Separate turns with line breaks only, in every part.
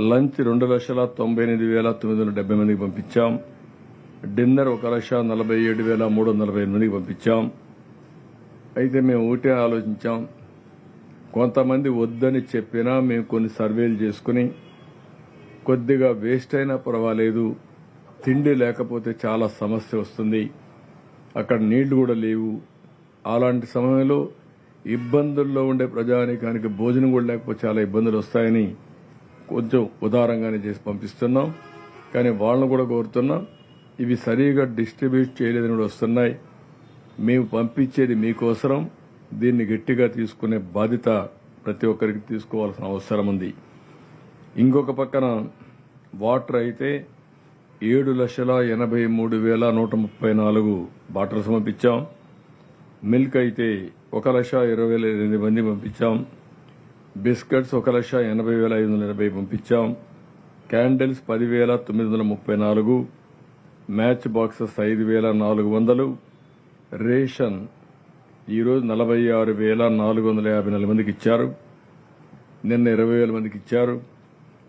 Lunch 2,98,970 మందికి పంపించాం. Dinner 1,47,340 మందికి పంపించాం. అయితే మేము ఒకటే ఆలోచించాం, కొంతమంది వద్దని చెప్పినా మేము కొన్ని సర్వేలు చేసుకుని కొద్దిగా వేస్ట్ అయినా పర్వాలేదు, తిండి లేకపోతే చాలా సమస్య వస్తుంది, అక్కడ నీళ్లు కూడా లేవు, అలాంటి సమయంలో ఇబ్బందుల్లో ఉండే ప్రజానీకానికి భోజనం కూడా లేకపోతే చాలా ఇబ్బందులు వస్తాయని కొంచెం ఉదారంగానే చేసి పంపిస్తున్నాం. కానీ వాళ్ళను కూడా కోరుతున్నాం, ఇవి సరిగా డిస్ట్రిబ్యూట్ చేయలేదని కూడా వస్తున్నాయి. మేము పంపించేది మీకోసరం, దీన్ని గట్టిగా తీసుకునే బాధ్యత ప్రతి ఒక్కరికి తీసుకోవాల్సిన అవసరం ఉంది. ఇంకొక పక్కన వాటర్ అయితే 7,83,134 బాటిల్స్ పంపించాం. మిల్క్ అయితే 1,20,008 మంది పంపించాం. బిస్కెట్స్ 1,80,580 పంపించాం. క్యాండిల్స్ 10,934, మ్యాచ్ బాక్సెస్ 5,400, రేషన్ ఈరోజు 46,454 మందికి ఇచ్చారు. నిన్న 20,000 మందికి ఇచ్చారు.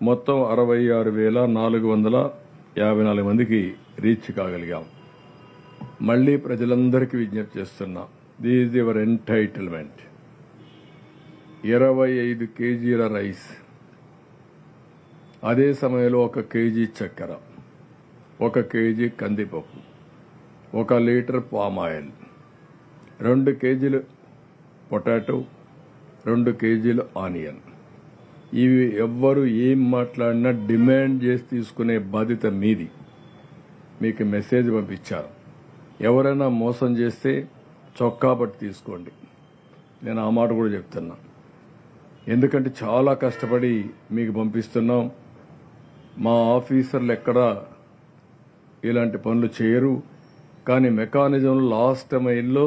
మొత్తం 66,454 మందికి రీచ్ కాగలిగాం. మళ్లీ ప్రజలందరికీ విజ్ఞప్తి చేస్తున్నాం, దిస్ ఈజ్ యువర్ ఎంటైటిల్మెంట్. 25 కేజీల రైస్, అదే సమయంలో 1 కేజీ చక్కెర, 1 కేజీ కందిపప్పు, 1 లీటర్ పామ్ ఆయిల్, 2 కేజీలు పొటాటో, 2 కేజీలు ఆనియన్. ఇవి ఎవ్వరు ఏం మాట్లాడినా డిమాండ్ చేసి తీసుకునే బాధ్యత మీది. మీకు మెసేజ్ పంపించారు, ఎవరైనా మోసం చేస్తే చొక్కా పట్టి తీసుకోండి. నేను ఆ మాట కూడా చెప్తున్నా, ఎందుకంటే చాలా కష్టపడి మీకు పంపిస్తున్నాం. మా ఆఫీసర్లు ఎక్కడా ఇలాంటి పనులు చేయరు. కానీ మెకానిజం లాస్ట్ మైల్లో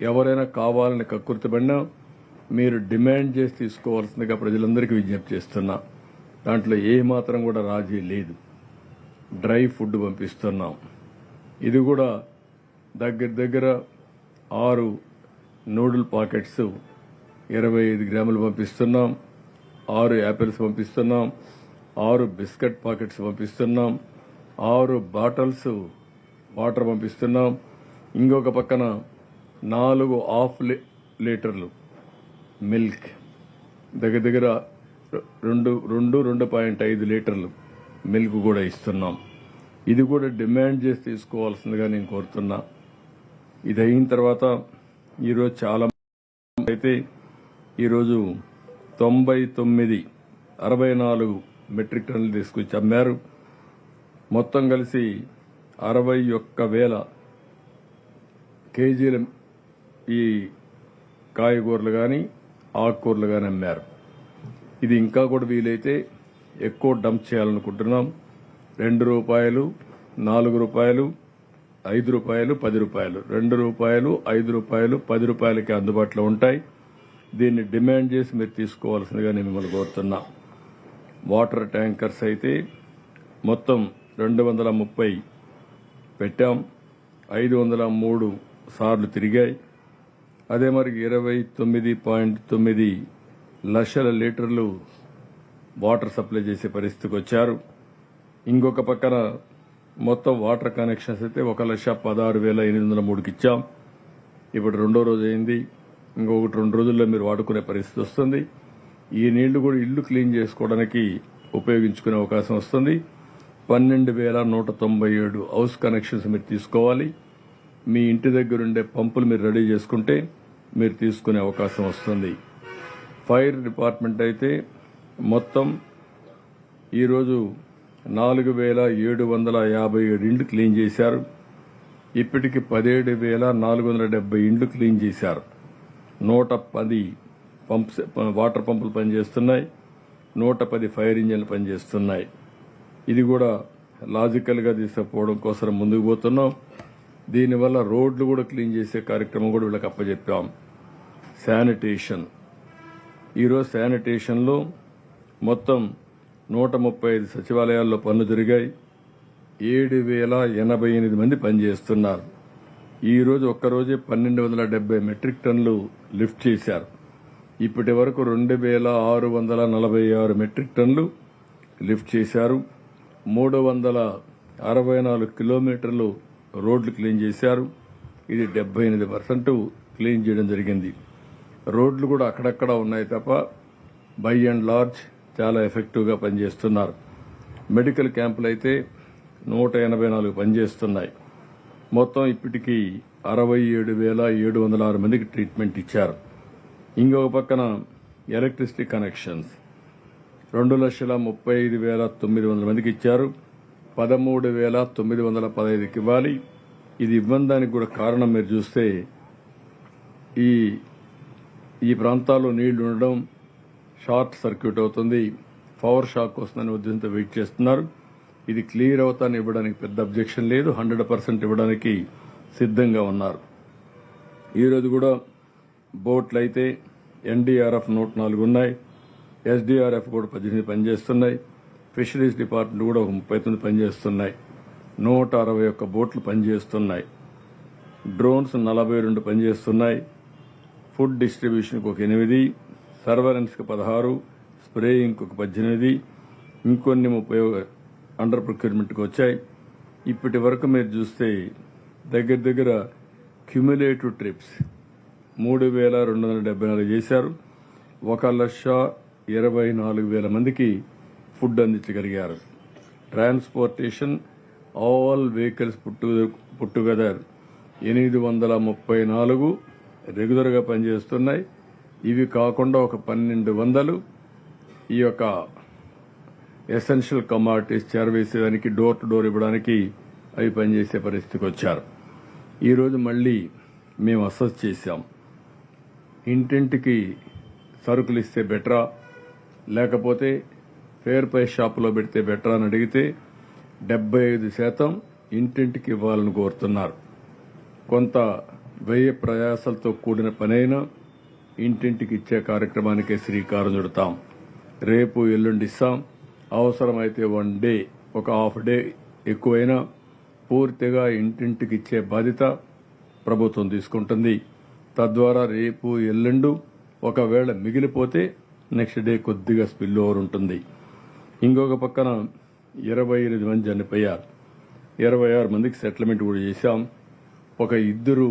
ఎవరైనా కావాలని కక్కుర్తిపడినా మీరు డిమాండ్ చేసి తీసుకోవాల్సిందిగా ప్రజలందరికీ విజ్ఞప్తి చేస్తున్నా. దాంట్లో ఏ మాత్రం కూడా రాజీ లేదు. డ్రై ఫుడ్ పంపిస్తున్నాం. ఇది కూడా దగ్గర 6 నూడిల్ పాకెట్స్ 25 గ్రాములు పంపిస్తున్నాం. 6 యాపిల్స్ పంపిస్తున్నాం. 6 బిస్కెట్ పాకెట్స్ పంపిస్తున్నాం. 6 బాటిల్స్ వాటర్ పంపిస్తున్నాం. ఇంకొక పక్కన 4 హాఫ్ లీటర్లు మిల్క్, దగ్గర 2.5 లీటర్లు మిల్క్ కూడా ఇస్తున్నాం. ఇది కూడా డిమాండ్ చేసి తీసుకోవాల్సిందిగా నేను కోరుతున్నా. ఇది అయిన తర్వాత ఈరోజు చాలా అయితే ఈరోజు 64 మెట్రిక్ టన్నులు తీసుకొచ్చి అమ్మారు. మొత్తం కలిసి 61,000 కేజీల ఈ కాయగూరలు కానీ ఆకుకూరలు కానీ అమ్మారు. ఇది ఇంకా కూడా వీలైతే ఎక్కువ డంప్ చేయాలనుకుంటున్నాం. 2 రూపాయలు, 4 రూపాయలు, 5 రూపాయలు, 10 రూపాయలు, 2 రూపాయలు, 5 రూపాయలు, 10 రూపాయలకి అందుబాటులో ఉంటాయి. దీన్ని డిమాండ్ చేసి మీరు తీసుకోవాల్సిందిగా నేను మిమ్మల్ని కోరుతున్నా. వాటర్ ట్యాంకర్స్ అయితే మొత్తం 230 పెట్టాం. 503 సార్లు తిరిగాయి. అదే మరి 29.9 లక్షల లీటర్లు వాటర్ సప్లై చేసే పరిస్థితికి వచ్చారు. ఇంకొక పక్కన మొత్తం వాటర్ కనెక్షన్స్ అయితే 1,16,803కి ఇచ్చాం. ఇప్పుడు 2వ రోజు అయింది. ఇంకొకటి 2 రోజుల్లో మీరు వాడుకునే పరిస్థితి వస్తుంది. ఈ నీళ్లు కూడా ఇల్లు క్లీన్ చేసుకోవడానికి ఉపయోగించుకునే అవకాశం వస్తుంది. 12,197 హౌస్ కనెక్షన్స్ మీరు తీసుకోవాలి. మీ ఇంటి దగ్గర ఉండే పంపులు మీరు రెడీ చేసుకుంటే మీరు తీసుకునే అవకాశం వస్తుంది. ఫైర్ డిపార్ట్మెంట్ అయితే మొత్తం ఈరోజు 4,757 ఇండ్లు క్లీన్ చేశారు. ఇప్పటికి 17,470 ఇండ్లు క్లీన్ చేశారు. 110 వాటర్ పంపులు పనిచేస్తున్నాయి. 110 ఫైర్ ఇంజన్లు పనిచేస్తున్నాయి. ఇది కూడా లాజికల్ గా తీసుకుపోవడం కోసం ముందుకు పోతున్నాం. దీనివల్ల రోడ్లు కూడా క్లీన్ చేసే కార్యక్రమం కూడా వీళ్ళకి అప్పచెప్పాం. శానిటేషన్, ఈరోజు శానిటేషన్లో మొత్తం 135 సచివాలయాల్లో పనులు జరిగాయి. 7,088 మంది పనిచేస్తున్నారు. ఈరోజు ఒక్కరోజే 1,270 మెట్రిక్ టన్నులు లిఫ్ట్ చేశారు. ఇప్పటి వరకు 2,646 మెట్రిక్ టన్నులు లిఫ్ట్ చేశారు. 364 కిలోమీటర్లు రోడ్లు క్లీన్ చేశారు. ఇది 78% క్లీన్ చేయడం జరిగింది. రోడ్లు కూడా అక్కడక్కడ ఉన్నాయి తప్ప బై అండ్ లార్జ్ చాలా ఎఫెక్టివ్గా పనిచేస్తున్నారు. మెడికల్ క్యాంపులు అయితే 184 పనిచేస్తున్నాయి. మొత్తం ఇప్పటికీ 67,706 మందికి ట్రీట్మెంట్ ఇచ్చారు. ఇంకొక పక్కన ఎలక్ట్రిసిటీ కనెక్షన్స్ 2,35,900 మందికి ఇచ్చారు. 13,915కి ఇవ్వాలి. ఇది ఇవ్వడానికి కూడా కారణం మీరు చూస్తే ఈ ప్రాంతాల్లో నీళ్లు ఉండడం, షార్ట్ సర్క్యూట్ అవుతుంది, పవర్ షాక్ వస్తుందని ఉద్దేశంతో వెయిట్ చేస్తున్నారు. ఇది క్లియర్ అవుతాను ఇవ్వడానికి పెద్ద అబ్జెక్షన్ లేదు. 100% ఇవ్వడానికి సిద్ధంగా ఉన్నారు. ఈరోజు కూడా బోట్లు అయితే ఎన్డీఆర్ఎఫ్ 104 ఉన్నాయి. ఎస్డీఆర్ఎఫ్ కూడా 18 పనిచేస్తున్నాయి. ఫిషరీస్ డిపార్ట్మెంట్ కూడా 39 పనిచేస్తున్నాయి. 161 బోట్లు పనిచేస్తున్నాయి. డ్రోన్స్ 42 పనిచేస్తున్నాయి. ఫుడ్ డిస్ట్రిబ్యూషన్కి ఒక 8, సర్వరెన్స్కి 16, స్ప్రేయింగ్కి ఒక 18, ఇంకొన్ని 30 అండర్ ప్రొక్యూర్మెంట్కి వచ్చాయి. ఇప్పటి వరకు మీరు చూస్తే దగ్గర క్యుములేటివ్ ట్రిప్స్ 3,274 చేశారు. 1,24,000 మందికి ఫుడ్ అందించగలిగారు. Transportation all vehicles put together 834 రెగ్యులర్గా పనిచేస్తున్నాయి. ఇవి కాకుండా ఒక 1,200 ఈ యొక్క ఎసెన్షియల్ కమాడిటీస్ చేరవేసేదానికి, డోర్ టు డోర్ ఇవ్వడానికి అవి పనిచేసే పరిస్థితికి వచ్చారు. ఈరోజు మళ్లీ మేము అసెస్ చేశాం. ఇంటింటికి సరుకులు ఇస్తే బెటరా, లేకపోతే ఫేర్ ప్రైస్ షాపులో పెడితే బెటరా అని అడిగితే 75% ఇంటింటికి ఇవ్వాలని కోరుతున్నారు. కొంత వ్యయ ప్రయాసాలతో కూడిన పనైనా ఇంటింటికి ఇచ్చే కార్యక్రమానికే శ్రీకారం చుడతాం. రేపు ఎల్లుండి ఇస్తాం. అవసరమైతే 1 డే, ఒక హాఫ్ డే ఎక్కువైనా పూర్తిగా ఇంటింటికి ఇచ్చే బాధ్యత ప్రభుత్వం తీసుకుంటుంది. తద్వారా రేపు ఎల్లుండు ఒకవేళ మిగిలిపోతే నెక్స్ట్ డే కొద్దిగా స్పిల్ ఓవర్ ఉంటుంది. ఇంకొక పక్కన 28 మంది చనిపోయారు. 26 మందికి సెటిల్మెంట్ కూడా చేశాం. ఒక 2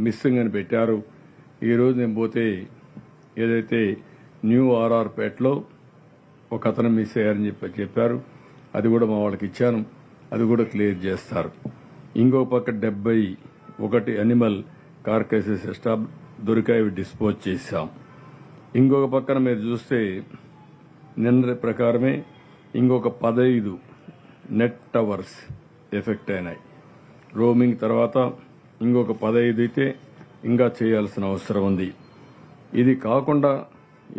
మిస్సింగ్ అని పెట్టారు. ఈరోజు నేను పోతే ఏదైతే న్యూ ఆర్ఆర్ పేటలో ఒక అతను మిస్ అయ్యారని చెప్పారు. అది కూడా మా వాళ్ళకి ఇచ్చాను. అది కూడా క్లియర్ చేస్తారు. ఇంకో పక్క 71 అనిమల్ కార్కేసెస్ దొరికాయి, డిస్పోజ్ చేశాం. ఇంకొక పక్కన మీరు చూస్తే నిన్న ప్రకారమే ఇంకొక 15 నెట్ టవర్స్ ఎఫెక్ట్ అయినాయి. రోమింగ్ తర్వాత ఇంకొక 15 అయితే ఇంకా చేయాల్సిన అవసరం ఉంది. ఇది కాకుండా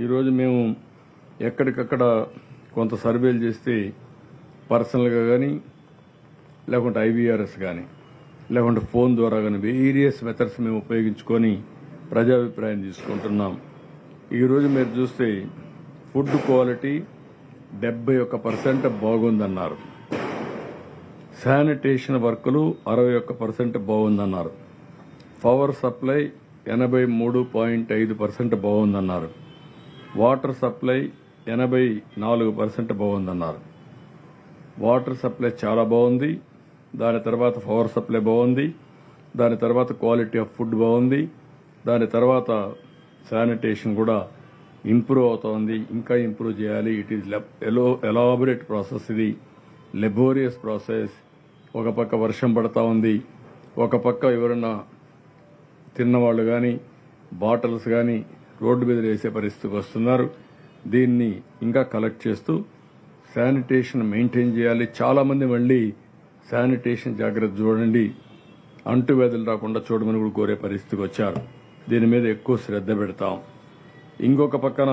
ఈరోజు మేము ఎక్కడికక్కడ కొంత సర్వేలు చేస్తే పర్సనల్గా కానీ, లేకుంటే ఐవీఆర్ఎస్ కానీ, లేకుంటే ఫోన్ ద్వారా కానీ వేరియస్ మెథడ్స్ మేము ఉపయోగించుకొని ప్రజాభిప్రాయం తీసుకుంటున్నాం. ఈరోజు మీరు చూస్తే ఫుడ్ క్వాలిటీ 71% బాగుందన్నారు. శానిటేషన్ వర్కులు 61% బాగుందన్నారు. పవర్ సప్లై 83.5% బాగుందన్నారు. వాటర్ సప్లై 84% బాగుందన్నారు. వాటర్ సప్లై చాలా బాగుంది. దాని తర్వాత పవర్ సప్లై బాగుంది. దాని తర్వాత క్వాలిటీ ఆఫ్ ఫుడ్ బాగుంది. దాని తర్వాత శానిటేషన్ కూడా ఇంప్రూవ్ అవుతోంది. ఇంకా ఇంప్రూవ్ చేయాలి. It is elaborate process. ఇది లెబోరియస్ ప్రాసెస్. ఒక పక్క వర్షం పడతా ఉంది, ఒక పక్క ఎవరన్నా తిన్నవాళ్ళు కానీ, బాటిల్స్ కానీ రోడ్డు మీద వేసే పరిస్థితికి వస్తున్నారు. దీన్ని ఇంకా కలెక్ట్ చేస్తూ శానిటేషన్ మెయింటైన్ చేయాలి. చాలా మంది మళ్లీ శానిటేషన్ జాగ్రత్త చూడండి, అంటువ్యాధులు రాకుండా చూడమని కూడా కోరే పరిస్థితికి వచ్చారు. దీని మీద ఎక్కువ శ్రద్ధ పెడతాం. ఇంకొక పక్కన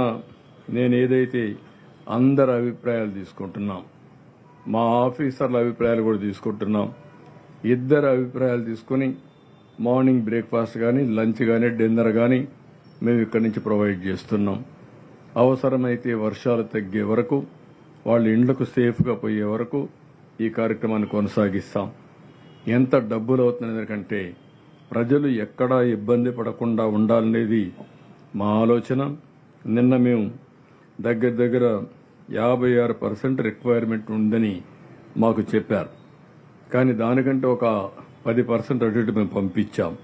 నేను ఏదైతే అందరి అభిప్రాయాలు తీసుకుంటున్నాం, మా ఆఫీసర్ల అభిప్రాయాలు కూడా తీసుకుంటున్నాం. ఇద్దరు అభిప్రాయాలు తీసుకుని మార్నింగ్ బ్రేక్ఫాస్ట్ కానీ, లంచ్ కానీ, డిన్నర్ కానీ మేము ఇక్కడి నుంచి ప్రొవైడ్ చేస్తున్నాం. అవసరమైతే వర్షాలు తగ్గే వరకు, వాళ్ళ ఇండ్లకు సేఫ్గా పోయే వరకు ఈ కార్యక్రమాన్ని కొనసాగిస్తాం. ఎంత డబ్బులు అవుతుంది కంటే ప్రజలు ఎక్కడా ఇబ్బంది పడకుండా ఉండాలనేది మా ఆలోచన. నిన్న మేము దగ్గర 56% రిక్వైర్మెంట్ ఉందని మాకు చెప్పారు. కానీ దానికంటే ఒక 10% అటు ఇటు మేము పంపించాం.